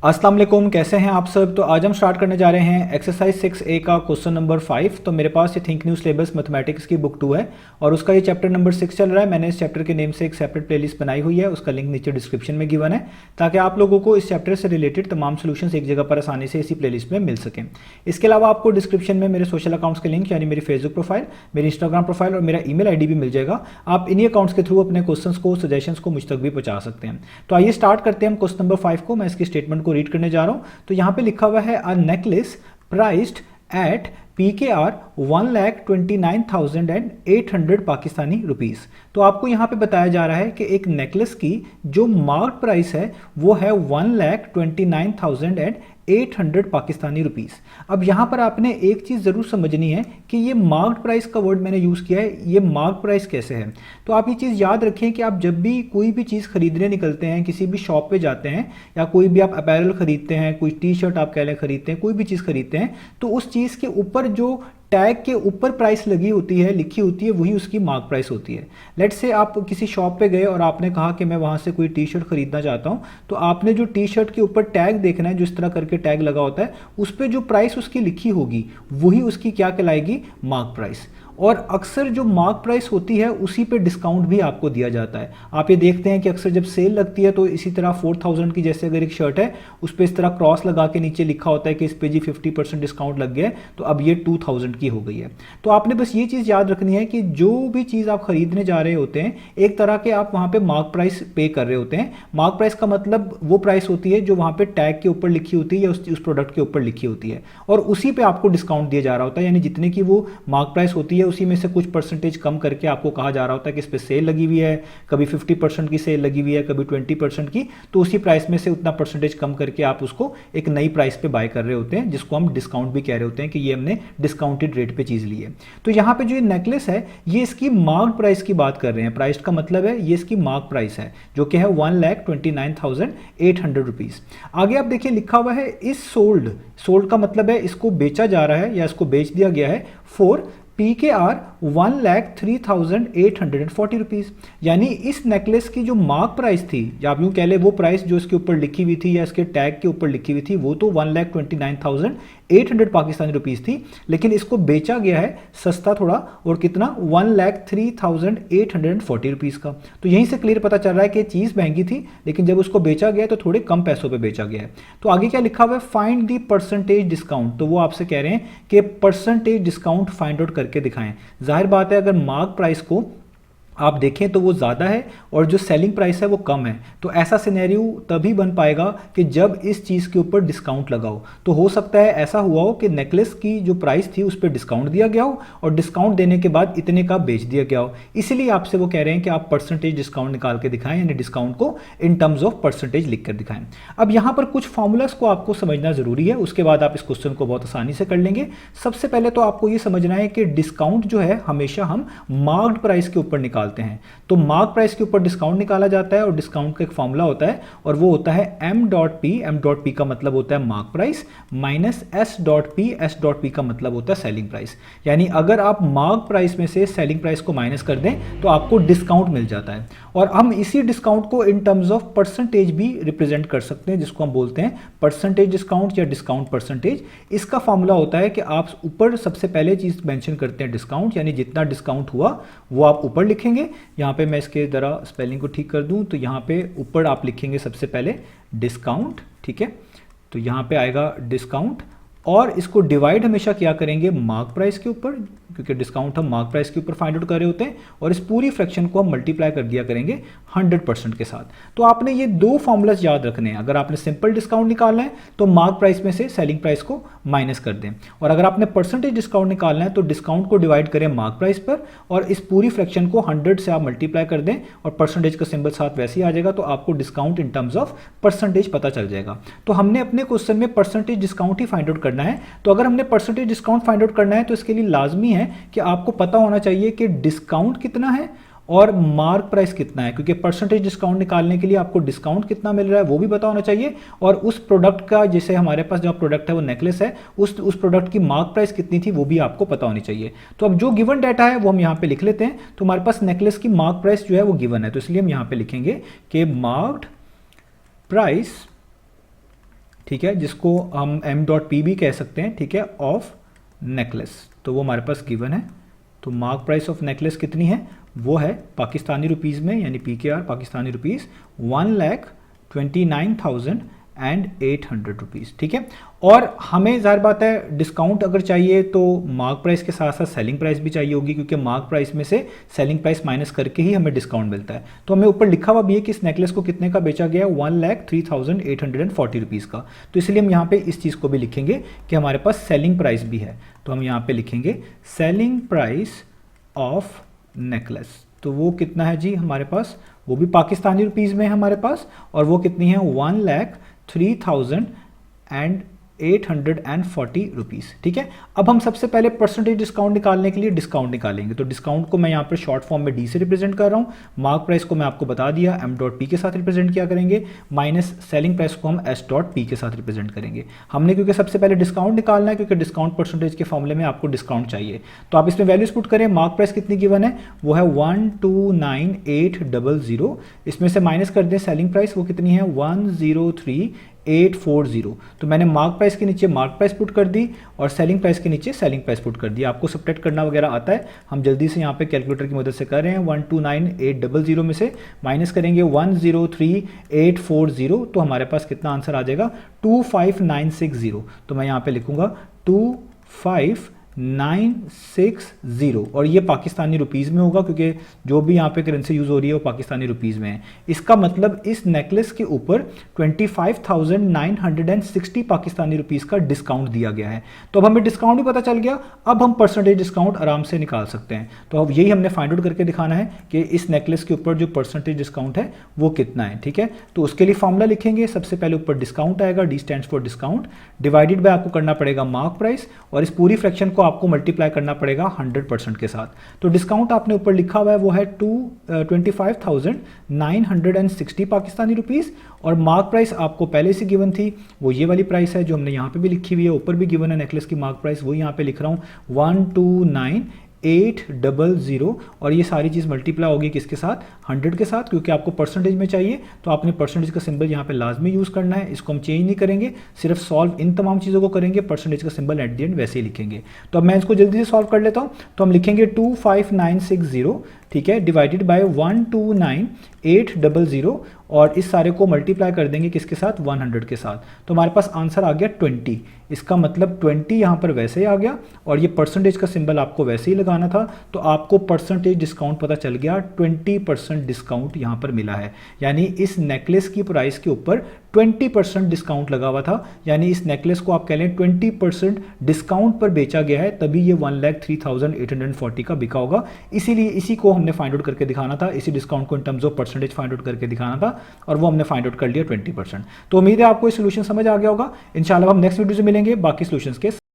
अस्सलाम वालेकुम, कैसे हैं आप सब। तो आज हम स्टार्ट करने जा रहे हैं एक्सरसाइज 6A का क्वेश्चन नंबर 5। तो मेरे पास ये थिंक न्यू सिलेबस मैथमेटिक्स की बुक 2 है और उसका ये चैप्टर नंबर 6 चल रहा है। मैंने इस चैप्टर के नेम से एक सेपरेट प्लेलिस्ट बनाई हुई है, उसका लिंक नीचे डिस्क्रिप्शन में गिवन है, ताकि आप लोगों को इस चैप्टर से रिलेटेड तमाम सोल्यूशन एक जगह पर आसानी से इसी प्लेलिस्ट में मिल सकें। इसके अलावा आपको डिस्क्रिप्शन में मेरे सोशल अकाउंट्स के लिंक, यानी मेरी फेसबुक प्रोफाइल, मेरी इंस्टाग्राम प्रोफाइल और मेरा ईमेल आईडी भी मिल जाएगा। आप इन्हीं अकाउंट्स के थ्रू अपने क्वेश्चंस को, सजेशंस को मुझ तक भी पहुंचा सकते हैं। तो आइए स्टार्ट करते हैं हम क्वेश्चन नंबर 5 को। मैं इसकी स्टेटमेंट को रीड करने जा रहा हूं। तो यहां पे लिखा हुआ है a necklace priced eight PKR 1,29,800 Pakistani rupees. तो आपको यहां पे बताया जा रहा है कि एक नेकलेस की जो मार्केट प्राइस है वो है 1,29,800 पाकिस्तानी रुपीस। अब यहां पर आपने एक चीज जरूर समझनी है कि ये मार्केट प्राइस का वर्ड मैंने यूज किया है, ये मार्केट प्राइस कैसे है। तो आप ये चीज याद रखें कि आप जब भी कोई भी चीज खरीदने निकलते हैं, किसी भी शॉप पे जाते हैं या कोई भी आप अपैरल खरीदते हैं, कोई टी शर्ट आप कह लें खरीदते हैं, कोई भी चीज खरीदते हैं, तो उस चीज के ऊपर जो टैग के ऊपर प्राइस लगी होती है, लिखी होती है, वही उसकी मार्क प्राइस होती है। लेट्स से आप किसी शॉप पे गए और आपने कहा कि मैं वहां से कोई टी शर्ट खरीदना चाहता हूं, तो आपने जो टी शर्ट के ऊपर टैग देखना है, जो इस तरह करके टैग लगा होता है, उस पर जो प्राइस उसकी लिखी होगी वही उसकी क्या कहलाएगी, मार्क प्राइस। और अक्सर जो मार्क प्राइस होती है उसी पे डिस्काउंट भी आपको दिया जाता है। आप ये देखते हैं कि अक्सर जब सेल लगती है तो इसी तरह 4000 की जैसे अगर एक शर्ट है उस पर इस तरह क्रॉस लगा के नीचे लिखा होता है कि इस पे जी 50% डिस्काउंट लग गया है, तो अब ये 2000 की हो गई है। तो आपने बस ये चीज़ याद रखनी है कि जो भी चीज़ आप खरीदने जा रहे होते हैं, एक तरह के आप वहाँ पे मार्क प्राइस पे कर रहे होते हैं। मार्क प्राइस का मतलब वो प्राइस होती है जो वहाँ पे टैग के ऊपर लिखी होती है या उस प्रोडक्ट के ऊपर लिखी होती है, और उसी पे आपको डिस्काउंट दिया जा रहा होता है। यानी जितने की वो मार्क प्राइस होती है उसी में से कुछ परसेंटेज कम करके आपको कहा जा रहा होता है कि इस पे सेल लगी हुई है, कभी 50% की सेल लगी हुई है, कभी 20% की, तो उसी प्राइस में से उतना परसेंटेज कम करके आप उसको एक नई प्राइस पे बाय कर रहे होते हैं, जिसको हम डिस्काउंट भी कह रहे होते हैं कि ये हमने डिस्काउंटेड रेट पे चीज ली है। तो यहां पे जो ये नेकलेस है ये इसकी मार्क प्राइस की बात कर रहे हैं। प्राइस का मतलब है ये इसकी मार्क प्राइस है जो कि है 1,29,800 रुपीज। आगे आप देखिए लिखा हुआ है इस सोल्ड। सोल्ड का मतलब है इसको बेचा जा रहा है या इसको बेच दिया गया है फॉर PKR 1,03,840 रुपीज़। यानी इस नेकलेस की जो मार्क प्राइस थी, या आप यूँ कह ले वो प्राइस जो इसके ऊपर लिखी हुई थी या इसके टैग के ऊपर लिखी हुई थी, वो तो 1,29,800 पाकिस्तानी रुपीज़ थी, लेकिन इसको बेचा गया है सस्ता थोड़ा, और कितना, 1,03,840 रुपीज़ का। तो यहीं से क्लियर पता चल रहा है कि चीज़ महंगी थी, लेकिन जब उसको बेचा गया तो थोड़े कम पैसों पर बेचा गया है। तो आगे क्या लिखा हुआ है, फाइंड दी परसेंटेज डिस्काउंट। तो वो आपसे कह रहे हैं कि परसेंटेज डिस्काउंट फाइंड आउट करके दिखाएं। जाहिर बात है अगर मार्क प्राइस को आप देखें तो वो ज़्यादा है और जो सेलिंग प्राइस है वो कम है, तो ऐसा सिनेरियो तभी बन पाएगा कि जब इस चीज़ के ऊपर डिस्काउंट लगा हो। तो हो सकता है ऐसा हुआ हो कि नेकलेस की जो प्राइस थी उस पर डिस्काउंट दिया गया हो और डिस्काउंट देने के बाद इतने का बेच दिया गया हो, इसीलिए आपसे वो कह रहे हैं कि आप परसेंटेज डिस्काउंट निकाल के दिखाएं, यानी डिस्काउंट को इन टर्म्स ऑफ परसेंटेज लिख कर दिखाएं। अब यहाँ पर कुछ फॉर्मूलाज को आपको समझना जरूरी है, उसके बाद आप इस क्वेश्चन को बहुत आसानी से कर लेंगे। सबसे पहले तो आपको ये समझना है कि डिस्काउंट जो है हमेशा हम मार्क्ड प्राइस के ऊपर निकालते हैं। तो मार्क प्राइस के ऊपर डिस्काउंट निकाला जाता है और डिस्काउंट का एक फॉर्मूला होता है और वो होता है M.P। M.P का मतलब होता है mark price minus S.P। S.P का मतलब होता है सेलिंग प्राइस। यानी अगर आप मार्क प्राइस में से सेलिंग प्राइस को माइनस कर दें तो आपको डिस्काउंट मिल जाता है, और हम इसी डिस्काउंट को इन टर्म्स ऑफ परसेंटेज भी रिप्रेजेंट कर सकते हैं, जिसको हम बोलते हैं परसेंटेज डिस्काउंट या डिस्काउंट परसेंटेज। इसका फॉर्मूला होता है कि आप ऊपर सबसे पहले चीज मेंशन करते हैं डिस्काउंट, यानी जितना डिस्काउंट हुआ वो आप ऊपर लिखेंगे। यहाँ पे मैं इसके जरा स्पेलिंग को ठीक कर दूं, तो यहाँ पे ऊपर आप लिखेंगे सबसे पहले डिस्काउंट, ठीक है। तो यहाँ पे आएगा डिस्काउंट, और इसको डिवाइड हमेशा क्या करेंगे, मार्क प्राइस के ऊपर, क्योंकि डिस्काउंट हम मार्क प्राइस के ऊपर फाइंड आउट कर रहे होते हैं, और इस पूरी फ्रैक्शन को हम मल्टीप्लाई कर दिया करेंगे 100% के साथ। तो आपने ये दो फॉर्मूलाज याद रखने हैं। अगर आपने सिंपल डिस्काउंट निकालना है तो मार्क प्राइस में से सेलिंग प्राइस को माइनस कर दें, और अगर आपने परसेंटेज डिस्काउंट निकालना है तो डिस्काउंट को डिवाइड करें मार्क प्राइस पर, और इस पूरी फ्रैक्शन को 100 से आप मल्टीप्लाई कर दें और परसेंटेज का सिंबल साथ वैसे ही आ जाएगा, तो आपको discount in terms of percentage पता चल जाएगा। तो हमने अपने क्वेश्चन में परसेंटेज डिस्काउंट ही फाइंड आउट करना है। तो अगर हमने परसेंटेज डिस्काउंट फाइंड आउट करना है तो इसके लिए लाजमी है कि आपको पता होना चाहिए कि डिस्काउंट कितना है और मार्क प्राइस कितना है, क्योंकि परसेंटेज डिस्काउंट निकालने के लिए आपको डिस्काउंट कितना मिल रहा है वो भी पता होना चाहिए, और उस प्रोडक्ट का, जैसे हमारे पास जो प्रोडक्ट है वो नेकलेस है, उस प्रोडक्ट की मार्क प्राइस कितनी थी वो भी आपको पता होनी चाहिए। तो अब जो गिवन डाटा है वो हम यहाँ पे लिख लेते हैं। तो हमारे पास नेकलेस की मार्क प्राइस जो है वो गिवन है, तो इसलिए हम यहाँ पे लिखेंगे कि मार्क्ड प्राइस ठीक है, जिसको हम m.p भी कह सकते हैं, ठीक है, ऑफ नेकलेस। तो वो हमारे पास गिवन है। तो मार्क प्राइस ऑफ नेकलेस कितनी है, वो है पाकिस्तानी रुपीज़ में, यानी PKR पाकिस्तानी रुपीज़ 1,29,800 रुपीज़, ठीक है। और हमें ज़ाहिर बात है डिस्काउंट अगर चाहिए तो मार्क प्राइस के साथ साथ सेलिंग प्राइस भी चाहिए होगी, क्योंकि मार्क प्राइस में से सेलिंग प्राइस माइनस करके ही हमें डिस्काउंट मिलता है। तो हमें ऊपर लिखा हुआ भी है कि इस नेकलेस को कितने का बेचा गया, 1,03,840 रुपीज़ का। तो इसलिए हम यहाँ पे इस चीज़ को भी लिखेंगे कि हमारे पास सेलिंग प्राइस भी है। तो हम यहाँ पे लिखेंगे सेलिंग प्राइस ऑफ नेकलेस। तो वो कितना है जी हमारे पास, वो भी पाकिस्तानी रुपीज़ में है हमारे पास, और वो कितनी है 1,03,840 रुपीज़, ठीक है। अब हम सबसे पहले परसेंटेज डिस्काउंट निकालने के लिए डिस्काउंट निकालेंगे। तो डिस्काउंट को मैं यहाँ पर शॉर्ट फॉर्म में D से रिप्रेजेंट कर रहा हूँ, मार्क प्राइस को मैं आपको बता दिया m.p के साथ रिप्रेजेंट किया करेंगे, माइनस सेलिंग प्राइस को हम S.p के साथ रिप्रेजेंट करेंगे। हमने क्योंकि सबसे पहले डिस्काउंट निकालना है, क्योंकि डिस्काउंट परसेंटेज के फॉर्मूले में आपको डिस्काउंट चाहिए। तो आप इसमें वैल्यूज पुट करें, मार्क प्राइस कितनी गिवन है, वो है 129,800, इसमें से माइनस कर दें सेलिंग प्राइस, वो कितनी है 103,840। तो मैंने मार्क प्राइस के नीचे मार्क प्राइस पुट कर दी और सेलिंग प्राइस के नीचे सेलिंग प्राइस पुट कर दी। आपको सब्ट्रैक्ट करना वगैरह आता है, हम जल्दी से यहाँ पे कैलकुलेटर की मदद से कर रहे हैं। 129,800 में से माइनस करेंगे 103,840, तो हमारे पास कितना आंसर आ जाएगा 25,960। तो मैं यहाँ पे लिखूंगा 25,960, और ये पाकिस्तानी रुपीज़ में होगा, क्योंकि जो भी यहाँ पे करेंसी यूज़ हो रही है वो पाकिस्तानी रुपीज़ में है। इसका मतलब इस नेकलेस के ऊपर 25,960 पाकिस्तानी रुपीज़ का डिस्काउंट दिया गया है। तो अब हमें डिस्काउंट भी पता चल गया, अब हम परसेंटेज डिस्काउंट आराम से निकाल सकते हैं। तो अब यही हमने फाइंड आउट करके दिखाना है कि इस नेकलेस के ऊपर जो परसेंटेज डिस्काउंट है वो कितना है, ठीक है। तो उसके लिए फॉर्मूला लिखेंगे, सबसे पहले ऊपर डिस्काउंट आएगा, D stands for discount, divided by आपको करना पड़ेगा मार्क प्राइस, और इस पूरी फ्रैक्शन को आपको मल्टीप्लाई करना पड़ेगा 100% के साथ। तो डिस्काउंट आपने ऊपर लिखा हुआ है वो है 25,960 पाकिस्तानी रुपीज़, और मार्क प्राइस आपको पहले से गिवन थी, वो ये वाली प्राइस है जो हमने यहाँ पे भी लिखी हुई है, ऊपर भी गिवन है नेकलेस की मार्क प्राइस, वो यहाँ पे लिख रहा हूँ 129,800, और ये सारी चीज़ मल्टीप्लाई होगी किसके साथ, 100 के साथ, क्योंकि आपको परसेंटेज में चाहिए तो आपने परसेंटेज का सिंबल यहाँ पे लाजमी यूज़ करना है। इसको हम चेंज नहीं करेंगे, सिर्फ सॉल्व इन तमाम चीज़ों को करेंगे, परसेंटेज का सिंबल एट द एंड वैसे ही लिखेंगे। तो अब मैं इसको जल्दी से सॉल्व कर लेता हूँ। तो हम लिखेंगे 25,960, ठीक है, डिवाइडेड बाय 129,800, और इस सारे को मल्टीप्लाई कर देंगे किसके साथ, 100 के साथ। तो हमारे पास आंसर आ गया 20। इसका मतलब 20 यहाँ पर वैसे ही आ गया, और ये परसेंटेज का सिंबल आपको वैसे ही लगाना था। तो आपको परसेंटेज डिस्काउंट पता चल गया, 20% डिस्काउंट यहाँ पर मिला है, यानी इस नेकलेस की प्राइस के ऊपर 20% डिस्काउंट लगा हुआ था, यानी इस नेकलेस को आप कह लें 20% डिस्काउंट पर बेचा गया है, तभी ये 1,03,840 का बिका होगा। इसीलिए इसी को हमने फाइंड आउट करके दिखाना था, इसी डिस्काउंट को in terms of percentage find out करके दिखाना था, और वो हमने फाइंड आउट कर लिया 20%। तो उम्मीद है आपको ये सोल्यूशन समझ आ गया होगा। इंशाल्लाह हम नेक्स्ट वीडियो से मिलेंगे बाकी सोल्यूशंस के।